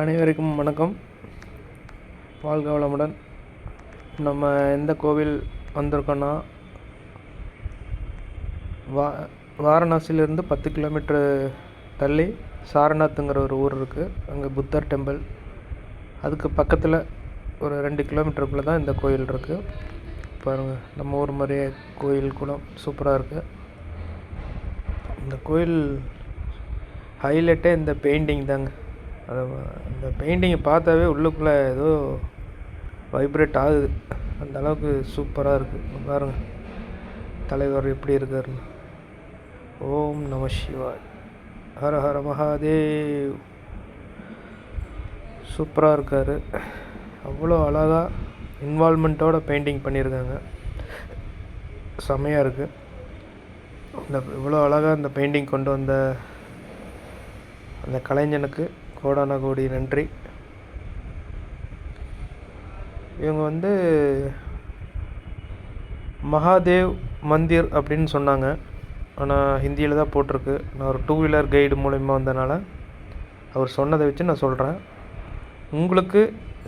அனைவருக்கும் வணக்கம். வாழ்க வளமுடன். நம்ம எந்த கோவில் வந்திருக்கோன்னா, வாரணாசியிலேருந்து 10 கிலோமீட்டரு தள்ளி சாரநாத்துங்கிற ஒரு ஊர் இருக்குது. அங்கே புத்தர் டெம்பிள். அதுக்கு பக்கத்தில் ஒரு 2 கிலோமீட்டருக்குள்ளே தான் இந்த கோயில் இருக்குது. பாருங்கள், நம்ம ஊர் மாதிரியே கோயில் குளம் சூப்பராக இருக்குது. இந்த கோயில் ஹைலைட்டே இந்த பெயிண்டிங் தாங்க. அந்த பெயிண்டிங்கை பார்த்தாவே உள்ளுக்குள்ளே ஏதோ வைப்ரேட் ஆகுது. அந்த அளவுக்கு சூப்பராக இருக்குது. பாருங்கள், தலைவர் எப்படி இருக்காருன்னு. ஓம் நம சிவாய், ஹர ஹர மகாதேவ். சூப்பராக இருக்கார். அவ்வளோ அழகாக இன்வால்மெண்ட்டோட பெயிண்டிங் பண்ணியிருக்காங்க. செமையாக இருக்குது. இவ்வளோ அழகாக அந்த பெயிண்டிங் கொண்டு வந்த அந்த கலைஞனுக்கு கோடான கோடி நன்றி. இவங்க மகாதேவ் மந்திர் அப்படின்னு சொன்னாங்க. ஆனால் ஹிந்தியில் தான் போட்டிருக்கு. நான் ஒரு 2 வீலர் கைடு மூலயமா வந்தனால அவர் சொன்னதை வச்சு நான் சொல்கிறேன். உங்களுக்கு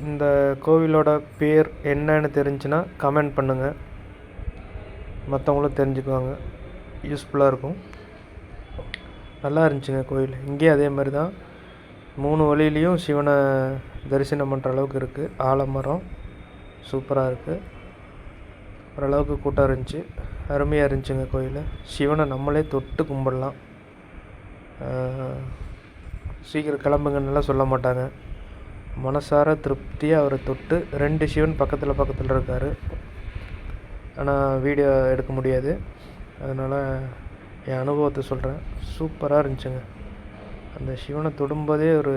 இந்த கோவிலோட பேர் என்னன்னு தெரிஞ்சுன்னா கமெண்ட் பண்ணுங்கள். மற்றவங்களும் தெரிஞ்சுக்குவாங்க, யூஸ்ஃபுல்லாக இருக்கும். நல்லா இருந்துச்சுங்க கோயில். இங்கேயும் அதே மாதிரி தான் 3 வழியிலையும் சிவனை தரிசனம் பண்ணுற அளவுக்கு இருக்குது. ஆலமரம் சூப்பராக இருக்குது. ஓரளவுக்கு கூட்டம் இருந்துச்சு. அருமையாக இருந்துச்சுங்க கோயில். சிவனை நம்மளே தொட்டு கும்பிடலாம். சீக்கிரம் கிளம்புங்கன்னெலாம் சொல்ல மாட்டாங்க. மனசார திருப்தியாக அவரை தொட்டு 2 சிவன் பக்கத்தில் இருக்கார். ஆனால் வீடியோ எடுக்க முடியாது. அதனால் என் அனுபவத்தை சொல்கிறேன். சூப்பராக இருந்துச்சுங்க. அந்த சிவனை தொடும்போதே ஒரு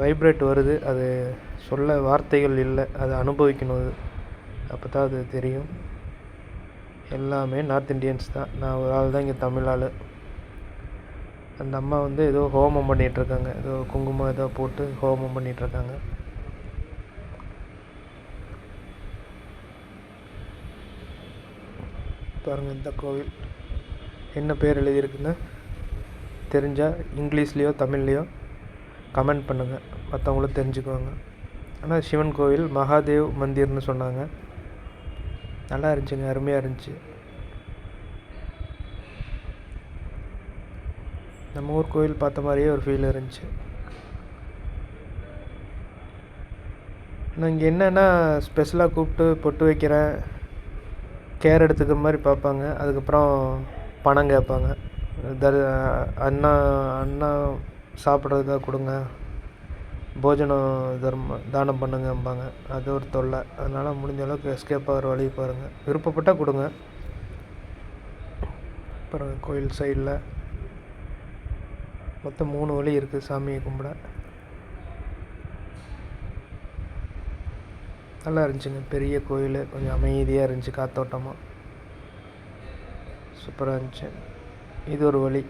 வைப்ரேட் வருது. அது சொல்ல வார்த்தைகள் இல்லை, அதை அனுபவிக்கணும். அது அப்போ தான் அது தெரியும். எல்லாமே நார்த் இண்டியன்ஸ் தான். நான் ஒரு ஆள் தான் இங்கே தமிழ் ஆள். அந்த அம்மா ஏதோ ஹோமம் பண்ணிகிட்ருக்காங்க. ஏதோ குங்குமம் ஏதோ போட்டு ஹோமம் பண்ணிகிட்ருக்காங்க. பாருங்கள், இந்த கோவில் என்ன பேர் எழுதியிருக்குன்னு தெரிஞ்சால் இங்கிலீஷ்லேயோ தமிழ்லேயோ கமெண்ட் பண்ணுங்கள். மற்றவங்களும் தெரிஞ்சுக்குவாங்க. ஆனால் சிவன் கோவில் மகாதேவ் மந்திர்னு சொன்னாங்க. நல்லா இருந்துச்சுங்க, அருமையாக இருந்துச்சு. நம்ம ஊர் கோவில் பார்த்த மாதிரியே ஒரு ஃபீல் இருந்துச்சு. நான் இங்கே என்னென்னா ஸ்பெஷலாக கூப்பிட்டு பொட்டு வைக்கிறேன், கேர் எடுத்துக்கிற மாதிரி பார்ப்பாங்க. அதுக்கப்புறம் பணம் கேட்பாங்க. அண்ணா சாப்பிட்றதுக்காக கொடுங்க, போஜனம் தானம் பண்ணுங்கம்பாங்க. அது ஒரு தொல்லை. அதனால் முடிஞ்ச அளவுக்கு எஸ்கேப் ஆகிற வழி பாருங்கள். விருப்பப்பட்டால் கொடுங்க. அப்புறம் கோயில் சைடில் மொத்தம் 3 வழி இருக்குது சாமியை கும்பிட. நல்லா இருந்துச்சுங்க. பெரிய கோயில், கொஞ்சம் அமைதியாக இருந்துச்சு, காத்தோட்டமாக சூப்பராக இருந்துச்சு. இது ஒரு வழி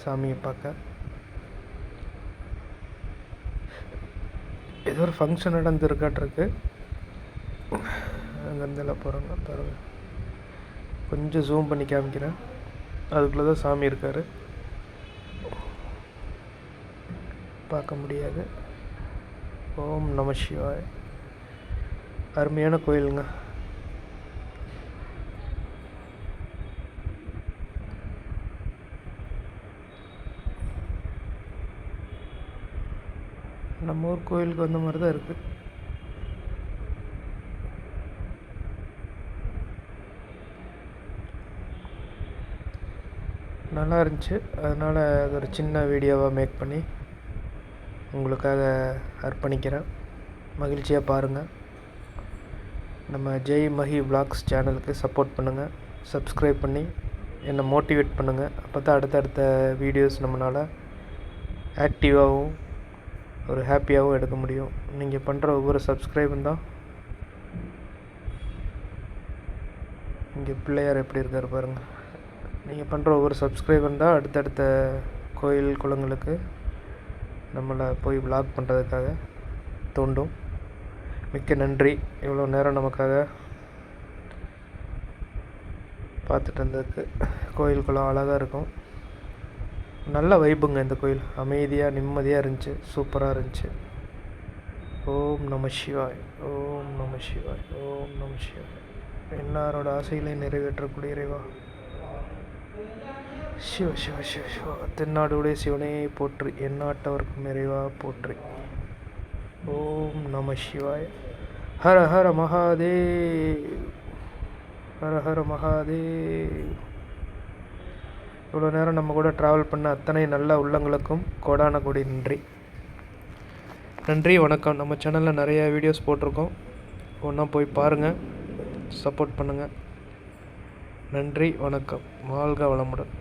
சாமியை பார்க்க. ஏதோ ஒரு ஃபங்க்ஷன் நடந்துருக்காட்டிருக்கு. அங்கேருந்தெல்லாம் போகிறாங்க. பாருங்கள், கொஞ்சம் ஜூம் பண்ணி காமிக்கிறேன். அதுக்குள்ளே தான் சாமி இருக்கார், பார்க்க முடியாது. ஓம் நம சிவாய். அருமையான கோயிலுங்க. நம்ம ஊர் கோயிலுக்கு வந்த மாதிரி தான் இருக்குது. நல்லா இருந்துச்சு. அதனால் அது ஒரு சின்ன வீடியோவாக மேக் பண்ணி உங்களுக்காக அர்ப்பணிக்கிறேன். மகிழ்ச்சியாக பாருங்கள். நம்ம ஜெய் மஹி விலாக்ஸ் சேனலுக்கு சப்போர்ட் பண்ணுங்கள். சப்ஸ்கிரைப் பண்ணி என்னை மோட்டிவேட் பண்ணுங்கள். அப்போ தான் அடுத்தடுத்த வீடியோஸ் நம்மளால் ஆக்டிவாகவும் ஒரு ஹாப்பியாகவும் எடுக்க முடியும். நீங்கள் பண்ணுற ஒவ்வொரு சப்ஸ்கிரைபும் தான். இங்கே பிள்ளையார் எப்படி இருக்கார் பாருங்கள். நீங்கள் பண்ணுற ஒவ்வொரு சப்ஸ்கிரைபும் தான் அடுத்தடுத்த கோயில் குளங்களுக்கு நம்மளை போய் விலாக் பண்ணுறதுக்காக தூண்டும். மிக்க நன்றி. இவ்வளோ நேரம் நமக்காக பார்த்துட்டு இருந்ததுக்கு. கோயில் குளம் அழகாக இருக்கும். நல்ல வைப்புங்க இந்த கோயில், அமைதியாக நிம்மதியாக இருந்துச்சு, சூப்பராக இருந்துச்சு. ஓம் நம சிவாய், ஓம் நம சிவாய், ஓம் நம சிவாய். எல்லாரோட ஆசைகளையும் நிறைவேற்றக்கூடிய இறைவா. சிவ சிவ சிவ சிவா. தென்னாடுடைய சிவனே போற்றி, எந்நாட்டவர்க்கும் நிறைவா போற்றி. ஓம் நம சிவாய். ஹர ஹர மகாதேவ், ஹர ஹர மகாதேவ். இவ்வளோ நேரம் நம்ம கூட ட்ராவல் பண்ண அத்தனை நல்ல உள்ளங்களுக்கும் கோடான கோடி நன்றி. நன்றி, வணக்கம். நம்ம சேனலில் நிறைய வீடியோஸ் போட்டிருக்கோம், ஒன்றா போய் பாருங்கள், சப்போர்ட் பண்ணுங்கள். நன்றி, வணக்கம். வாழ்க வளமுடன்.